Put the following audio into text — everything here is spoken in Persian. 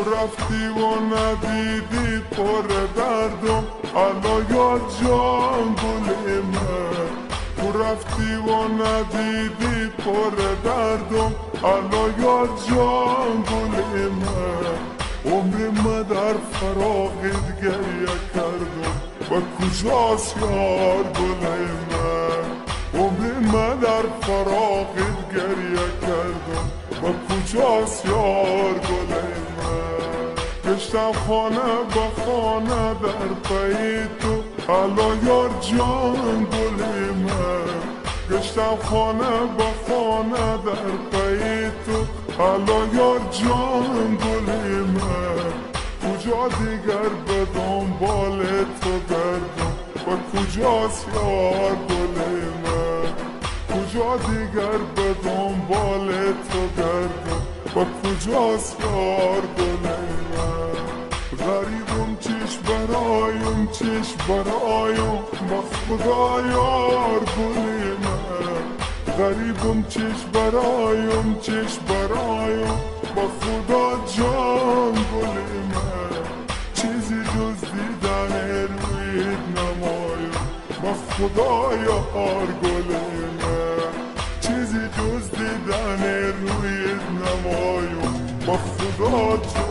تو رفتی و ندیدی پر دردم الا یاد جان گل من. تو رفتی و ندیدی پر دردم الا یاد جان گل من. عمر من در فراقت گریه کردم و کجاست یار گل من. عمر من در فراقت گریه کردم و کجاست یار گل من. گشتم خانه با خانه در پی تو الا یار جان گل من. گشتم خانه با خانه در پی تو الا یار جان گل من. کجا دیگر به دنبال تو گردم و کجاست یار گل من. کجا دیگر به دنبال تو گردم و کجاست یار گل من. غریبم چیش برایم چیش برایم با خدا یار گل من. غریبم چیش برایم چیش برایم با خدا جان گل من. چیزی جز دیدن رویت نمایم با خدا یار گل من. چیزی جز دیدن رویت نمایم با خدا جان